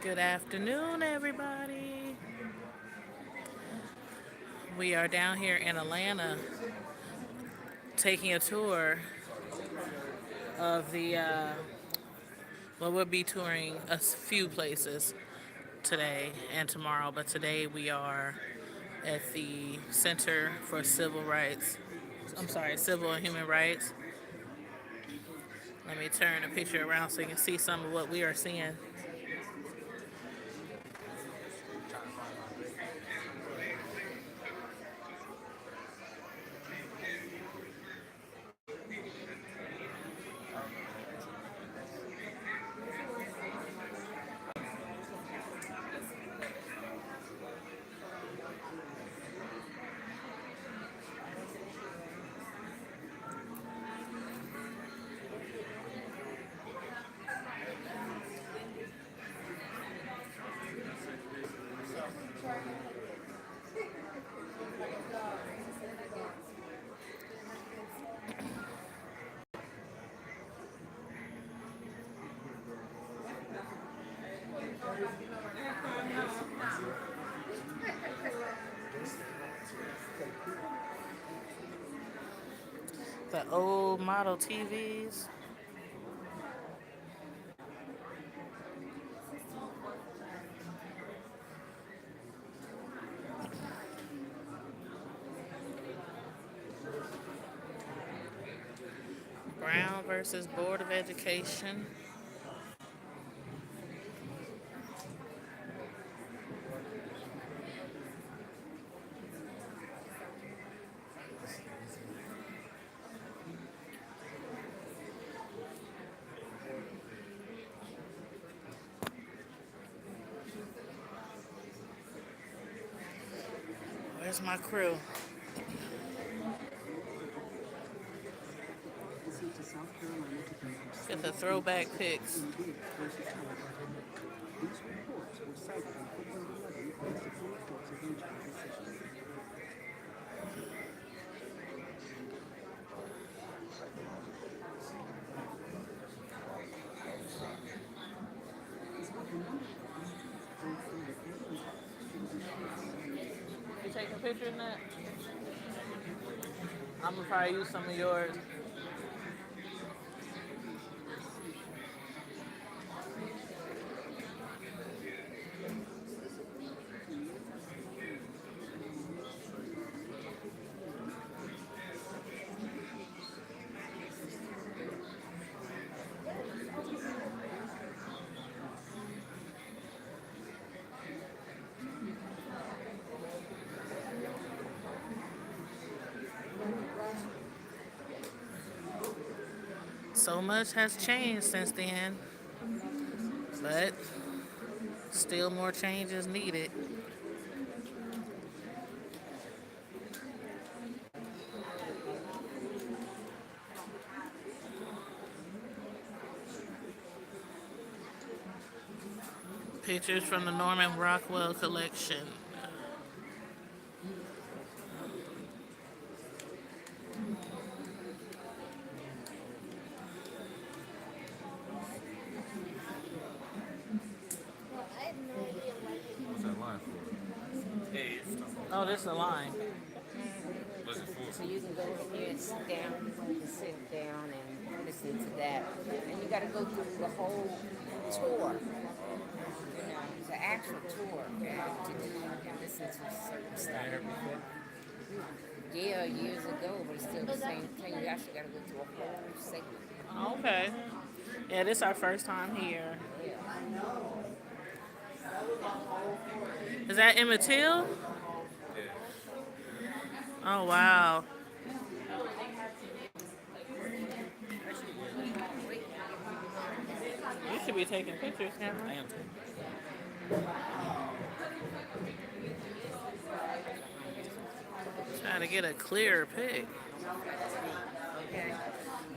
Good afternoon, everybody. We are down here in Atlanta taking a tour of well, we'll be touring a few places today and tomorrow, but today we are at the Center for Civil Rights. I'm sorry, Civil and Human Rights. Let me turn the picture around so you can see some of what we are seeing. The old model TVs. Brown versus Board of Education. Where's my crew? Get the throwback pics. You taking pictures in that? I'm gonna probably use some of yours. So much has changed since then, but still more change is needed. Pictures from the Norman Rockwell collection. What's that line for? Oh, this is a line. What's it for? So you can go in here and sit down, you can sit down and listen to that. And you got to go through the whole tour. You know, it's an actual tour to do and listen to certain stuff. Yeah, years ago, but it's still the same thing. You actually got to go through a whole segment. Okay. Yeah, this is our first time here. Is that Emmett Till? Oh, wow. You should be taking pictures, Cameron. I am. Trying to get a clearer pic. Okay.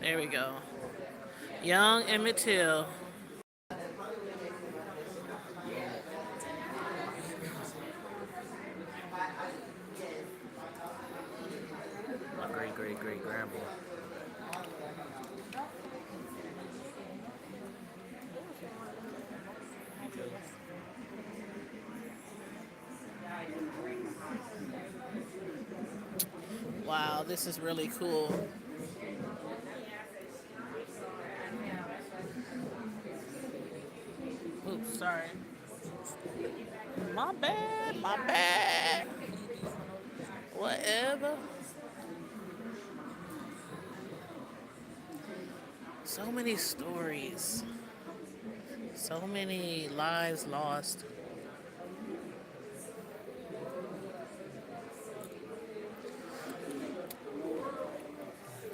There we go. Young Emmett Till. My great grandpa. this is really cool. Oops, sorry. My bad, my bad. Whatever. So many stories. So many lives lost.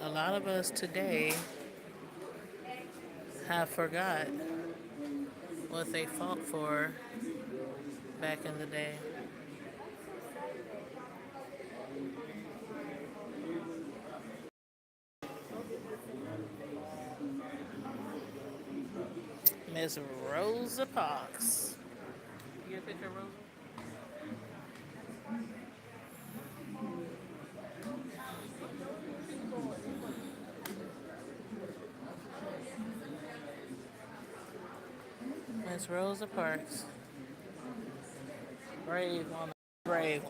A lot of us today have forgot what they fought for back in the day. Miss Rosa Parks. You get a picture of Rosa? Miss Rosa Parks. Brave on the brave.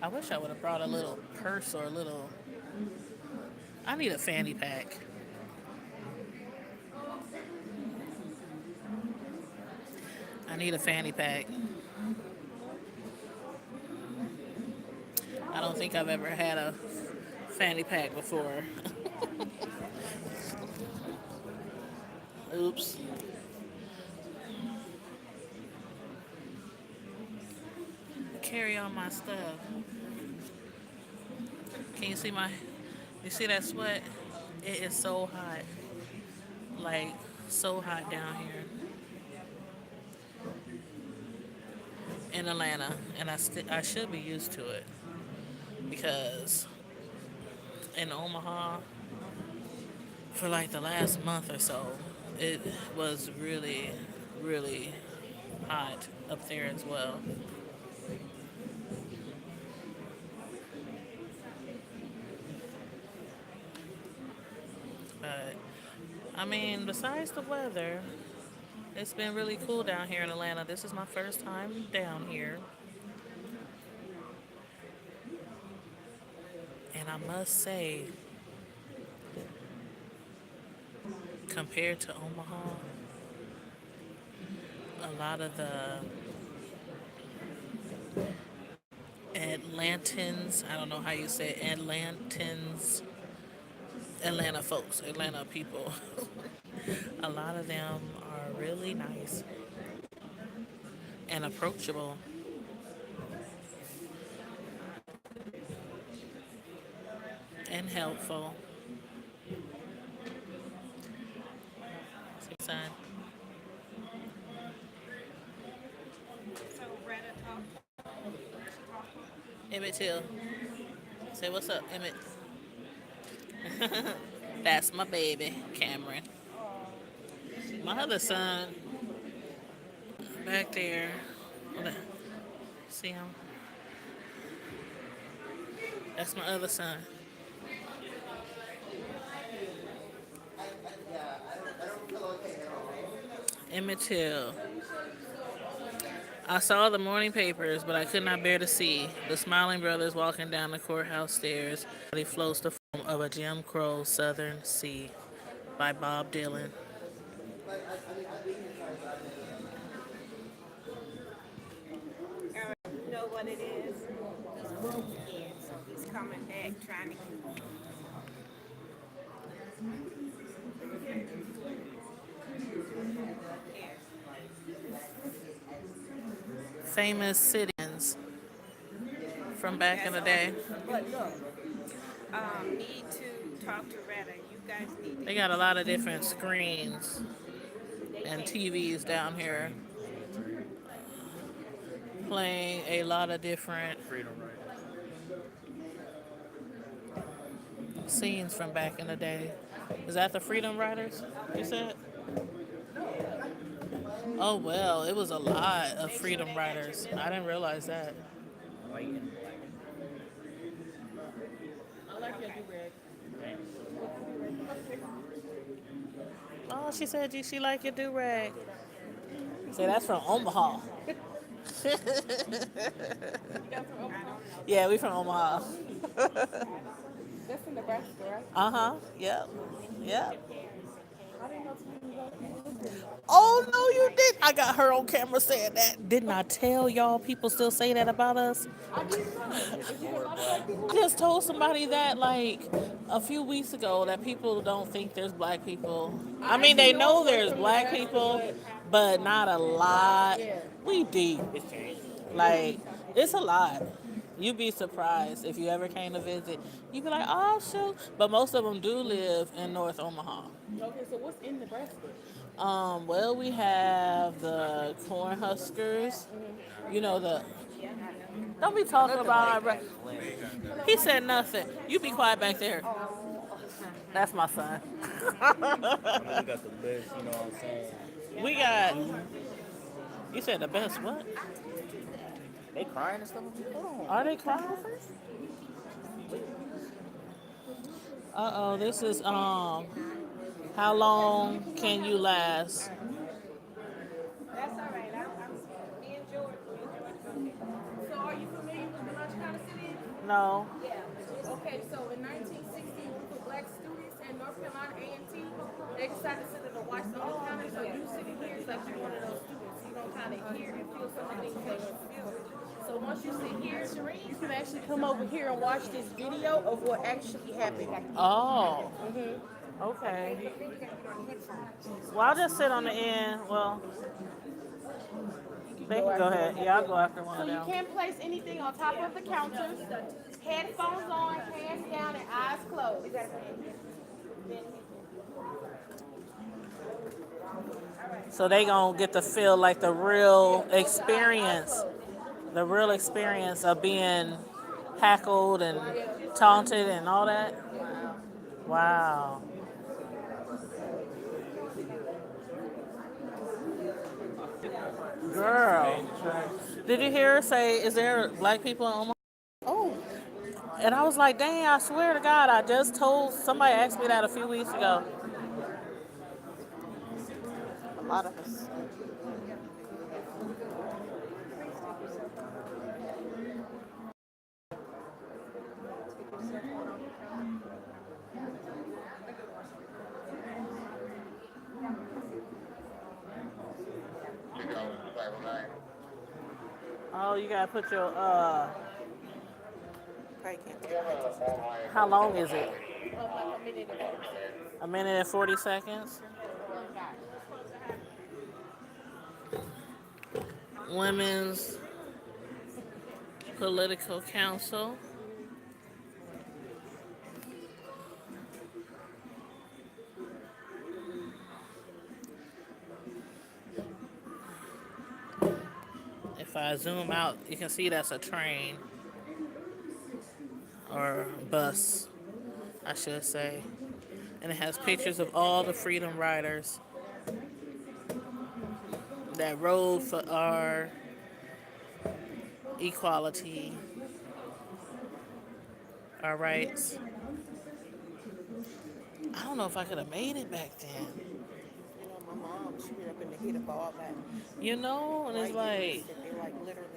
I wish I would have brought a little purse or a little. I need a fanny pack. I need a fanny pack. I don't think I've ever had a fanny pack before. Oops. Carry all my stuff. Can you see you see that sweat? It is so hot. Like, so hot down here in Atlanta. And I should be used to it. Because in Omaha, for like the last month or so, it was really, really hot up there as well. But, I mean, besides the weather, it's been really cool down here in Atlanta. This is my first time down here. And I must say, compared to Omaha, a lot of the Atlantans, I don't know how you say it, Atlanta folks, Atlanta people, a lot of them are really nice and approachable. And helpful. See, son. So Retta talked. Emmett Till. Say what's up, Emmett. That's my baby, Cameron. My other son, back there. See him? That's my other son. Emmett Till. I saw the morning papers, but I could not bear to see the smiling brothers walking down the courthouse stairs. He floats the foam of a Jim Crow Southern Sea by Bob Dylan. You know what it is? He's broke again, so he's coming back trying to. Famous sit-ins from back in the day. But look, need to talk to Retta. You guys need to. They got a lot of different screens and TVs down here playing a lot of different Freedom Rider. scenes from back in the day. Is that the Freedom Riders, you said? Oh, well, it was a lot of Freedom Riders. I didn't realize that. I white and black. I like your do-rag. Oh, she said she like your do-rag. Say that's from Omaha. You got from Omaha? Yeah, we from Omaha. That's in Nebraska, right? Uh-huh. Yep. Yep. I didn't know Tammy was Oh no, you did. I got her on camera saying that. Didn't I tell y'all people still say that about us? I didn't know. Is it a lot of black people? I just told somebody that like a few weeks ago that people don't think there's black people. I mean, they know there's black people, but not a lot. Yeah. We deep. It's changed. Like, it's a lot. You'd be surprised if you ever came to visit. You'd be like, oh, shoot. But most of them do live in North Omaha. Okay, so what's in Nebraska? Well, we have the Cornhuskers. You know, the. Don't be talking about our. He said nothing. You be quiet back there. That's my son. We got the best, you know what I'm saying? We got. You said the best what? They crying and stuff. Hold on. Are they crying? Uh-oh, this is how long can you last? That's all right. Me and George. So are you familiar with the Lunch County City? No. Yeah. Okay, so in 1960, for black students in North Carolina A&T, they decided to sit in the Washington County. So you sitting here, it's like you're one of those students. You don't kind of hear and feel some of the things they don't feel. So once you sit here, you can actually come over here and watch this video of what actually happened. Oh. Okay. Well, I'll just sit on the end. Well, they can go ahead. Yeah, I'll go after one So of you them. can't place anything on top of the counter. Headphones on, hands down, and eyes closed. So they gonna get to feel like the real experience of being hackled and taunted and all that. Wow. Girl, did you hear her say, is there black people in Omaha? Oh, And I was like, dang, I swear to God, I just told, somebody asked me that a few weeks ago. a lot of us. Oh, you gotta put your, Probably can't. how long is it? Like a minute ago. A minute and 40 seconds? Women's Political Council. If I zoom out, you can see that's a train or bus, I should say. And it has pictures of all the freedom riders that rode for our equality, our rights. I don't know if I could have made it back then. You know, my mom, she grew up in the heat of all that. You know, and it's like, They're like literally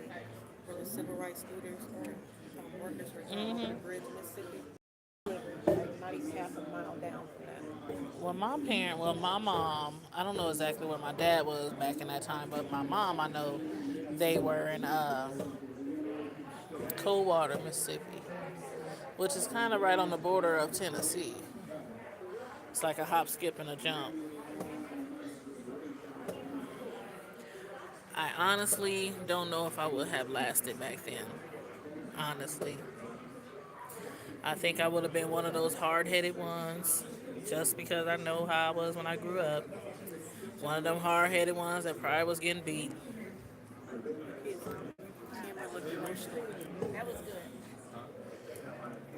where the civil rights leaders or workers were down on the bridge in Mississippi. Like not even half a mile down from that. my mom, I don't know exactly where my dad was back in that time, but my mom, I know they were in Coldwater, Mississippi, which is kind of right on the border of Tennessee. It's like a hop, skip, and a jump. I honestly don't know if I would have lasted back then. Honestly. I think I would have been one of those hard-headed ones, just because I know how I was when I grew up. One of them hard-headed ones that probably was getting beat. That was good.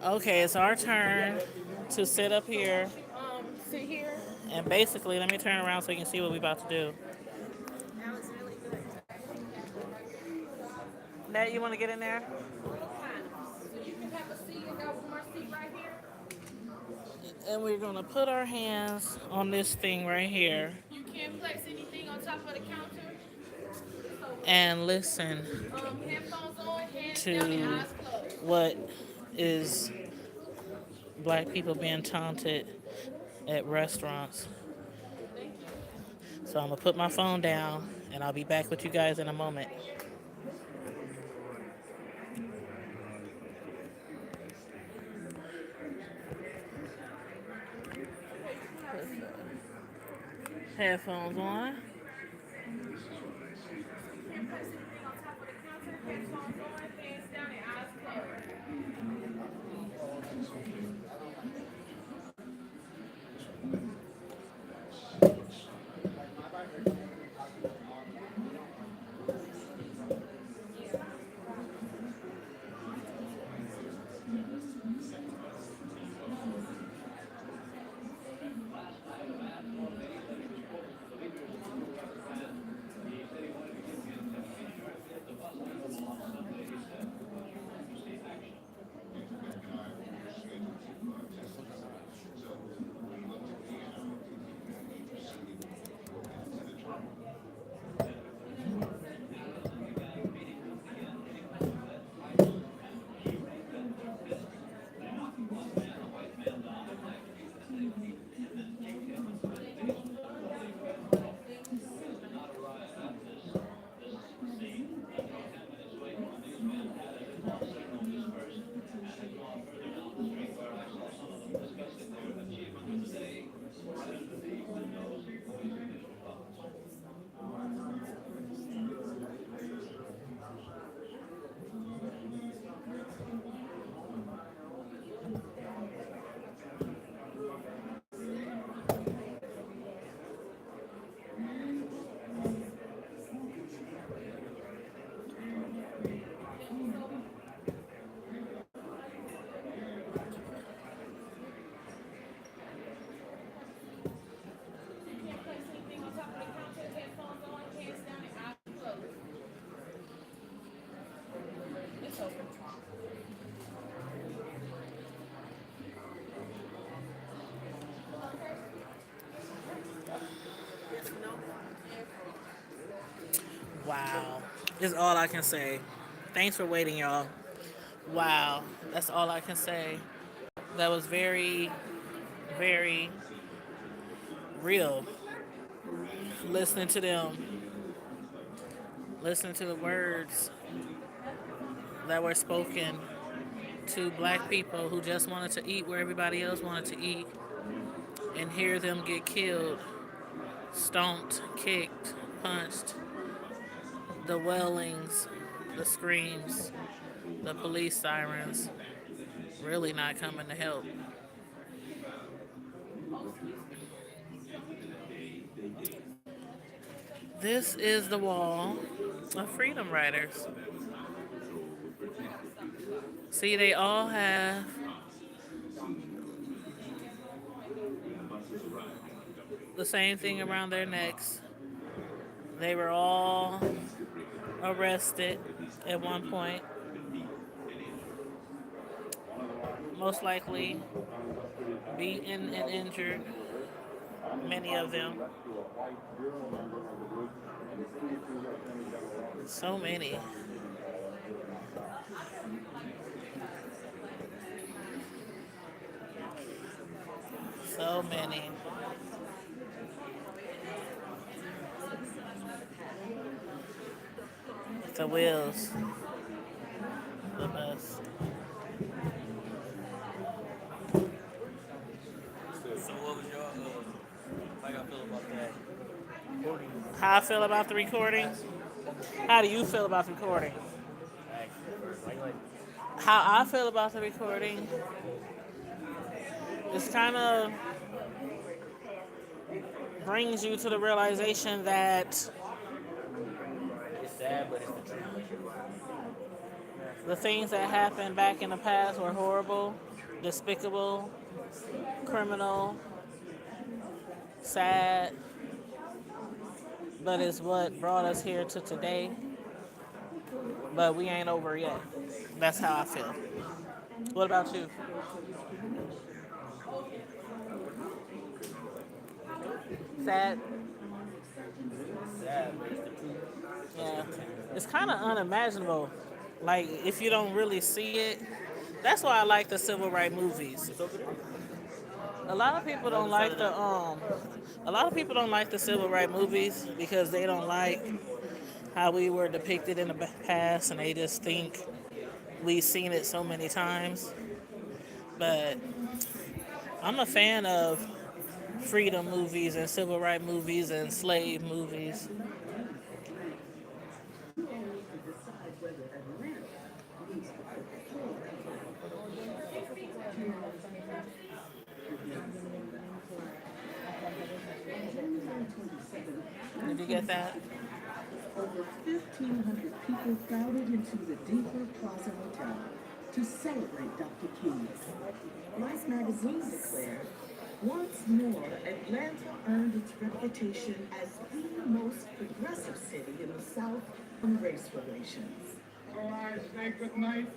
Okay, it's our turn to sit up here. Sit here. And basically, let me turn around so you can see what we're about to do. That was really good. Nat, you want to get in there? got one more seat right here. And we're gonna put our hands on this thing right here You can't place anything on top of the counter. So, and listen headphones on, hands down, and to eyes closed. what is black people being taunted at restaurants. So I'm gonna put my phone down and I'll be back with you guys in a moment. Headphones on. Can't place anything on top of the counter. Headphones on, hands down, and eyes closed. Can't place anything on top of the counter. Headphones on, hands down, and eyes closed. It's open. Wow. Is all I can say. Thanks for waiting, y'all. Wow. That's all I can say. That was very, very real. Listening to them, listening to the words that were spoken to black people who just wanted to eat where everybody else wanted to eat and hear them get killed, stomped, kicked, punched, the wailings, the screams, the police sirens really not coming to help. This is the wall of Freedom Riders. See, they all have the same thing around their necks. They were all arrested at one point. Most likely beaten and injured, many of them. So many. So many. The wheels. The bus. So what was your how y'all feel about that? Recording. How I feel about the recording? How do you feel about the recording? Like How I feel about the recording is kind of brings you to the realization that it's sad, but it's the truth. the things that happened back in the past were horrible, despicable, criminal, sad, but it's what brought us here to today. But we ain't over yet. That's how I feel. What about you? Sad. Sad, but it's the truth. Yeah. It's kind of unimaginable. Like if you don't really see it. That's why I like the civil rights movies. It's over there. A lot of people don't like the a lot of people don't like the civil rights movies because they don't like how we were depicted in the past, and they just think we've seen it so many times. But I'm a fan of freedom movies and civil rights movies and slave movies. Did you get that? Over 1,500 people crowded into the Deeper Plaza Hotel to celebrate Dr. King. Life magazine declared, once more, Atlanta earned its reputation as the most progressive city in the South on race relations. So I say good night,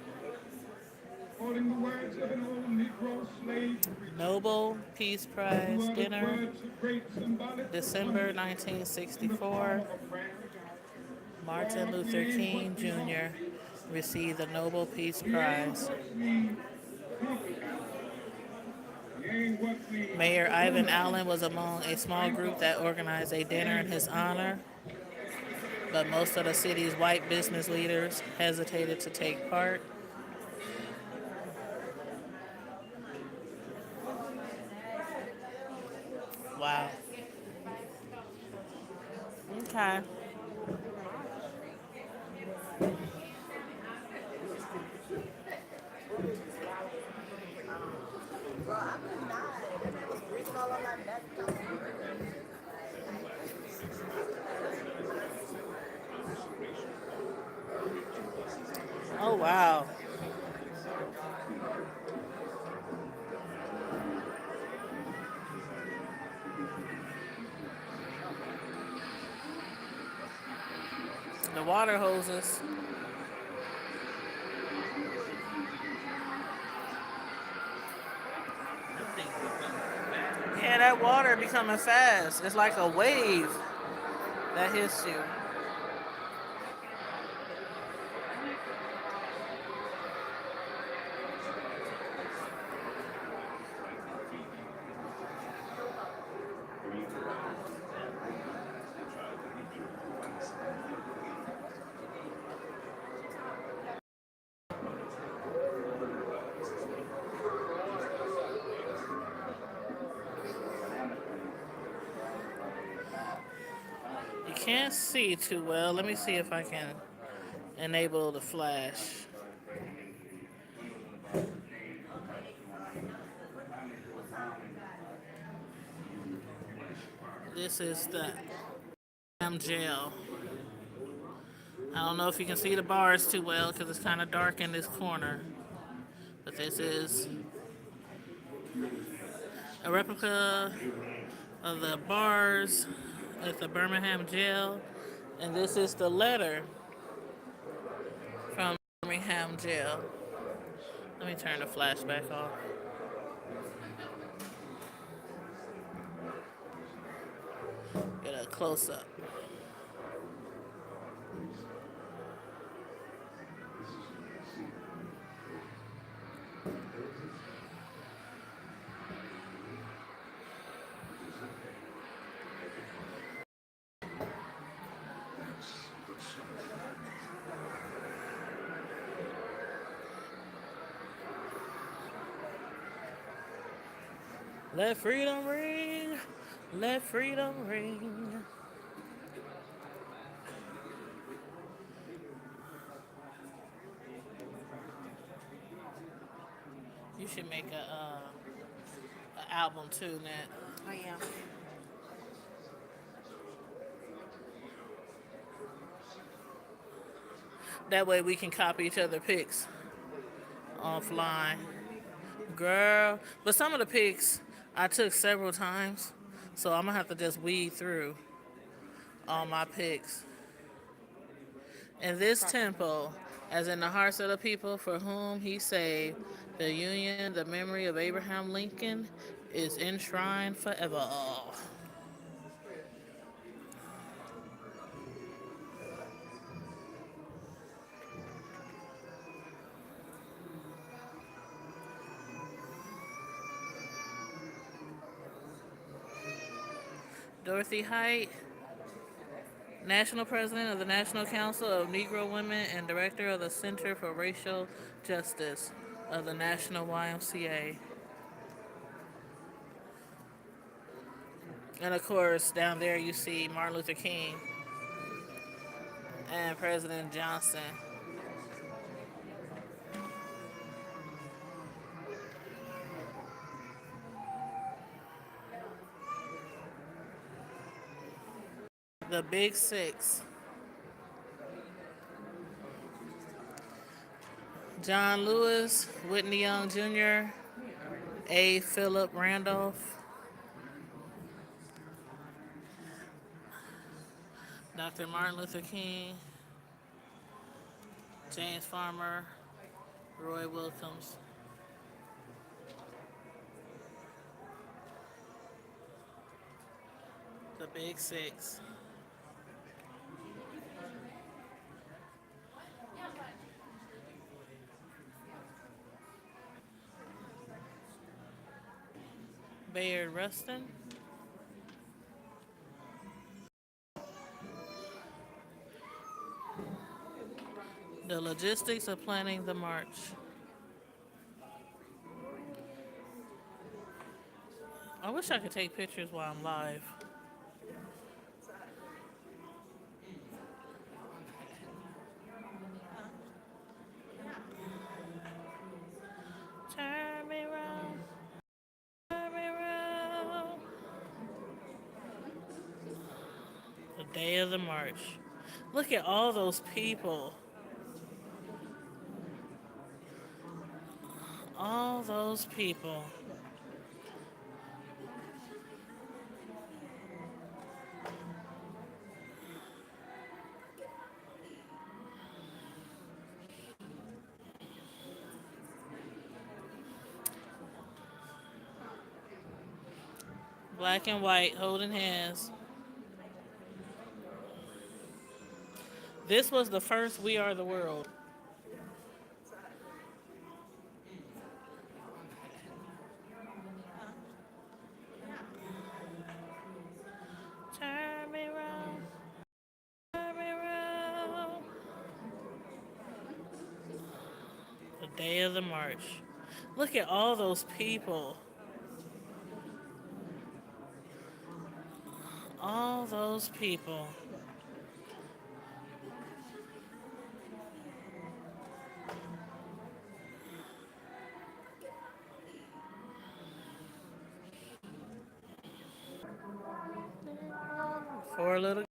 quoting the words of an old Negro slave. Nobel Peace Prize Who uttered dinner, words of great symbolic December wonder in the 1964. form of a prayer. Martin Luther King Jr. received the Nobel Peace Prize. Mayor Ivan Allen was among a small group that organized a dinner in his honor, but most of the city's white business leaders hesitated to take part. Wow. Okay. Oh, wow. The water hoses. Yeah, that water becoming fast. It's like a wave that hits you. You can't see too well. Let me see if I can enable the flash. This is the jail. I don't know if you can see the bars too well because it's kind of dark in this corner. But this is a replica of the bars at the Birmingham jail. And this is the letter from Birmingham jail. Let me turn the flash back off. Get a close up. Let freedom ring, let freedom ring. You should make a album too, Nat. Oh yeah. That way we can copy each other pics offline. Girl, but some of the pics I took several times, so I'm gonna have to just weed through all my pics. In this temple, as in the hearts of the people for whom he saved. The Union, the memory of Abraham Lincoln, is enshrined forever. Dorothy Height, National President of the National Council of Negro Women and Director of the Center for Racial Justice of the National YMCA. And of course, down there you see Martin Luther King and President Johnson. The Big Six. John Lewis, Whitney Young Jr., A. Philip Randolph, Dr. Martin Luther King, James Farmer, Roy Wilkins. The Big Six. Bayard Rustin. The logistics of planning the march. I wish I could take pictures while I'm live. Turn me round, turn me round. The day of the march. Look at all those people. All those people. Black and white holding hands. This was the first We Are the World. Turn me round, turn me round. The day of the march. Look at all those people. All those people. Four little.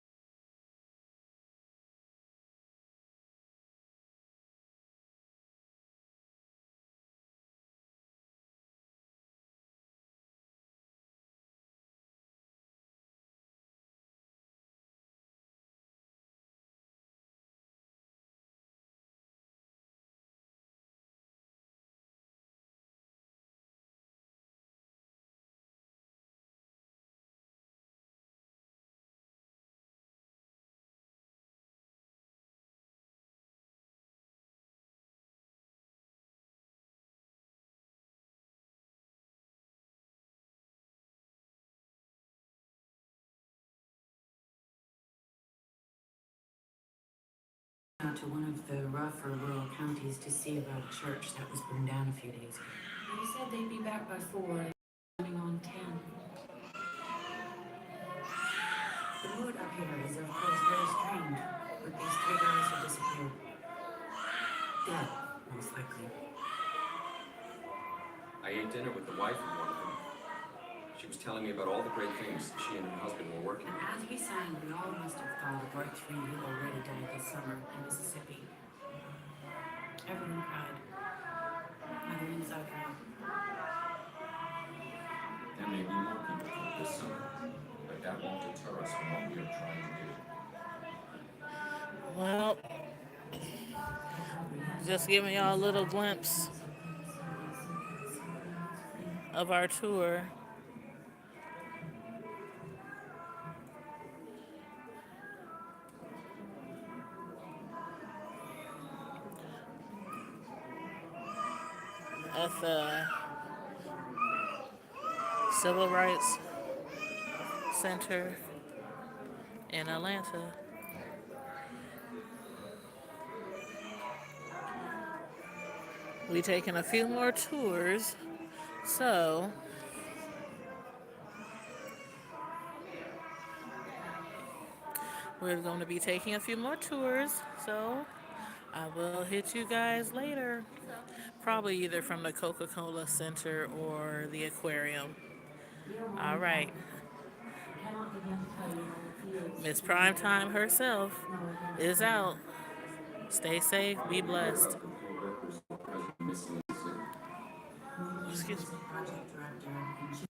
Out to one of the rougher rural counties to see about a church that was burned down a few days ago. They said they'd be back by 4 and running on 10. The mood up here is, of course, very strange, but these 3 guys have disappeared. Dead, most likely. I ate dinner with the wife of one of them. She was telling me about all the great things she and her husband were working And on. as we sang, we all must have thought of our 3 who already died this summer in Mississippi. Everyone cried, either inside or out. There may be more people killed this summer, but that won't deter us from what we are trying to do. Well, Just giving y'all a little glimpse of our tour. At the Civil Rights Center in Atlanta. We taking a few more tours, so we're going to be taking a few more tours, so I will hit you guys later. Probably either from the Coca-Cola Center or the aquarium. All right. Miss Primetime herself is out. Stay safe, be blessed. Excuse me. Project director and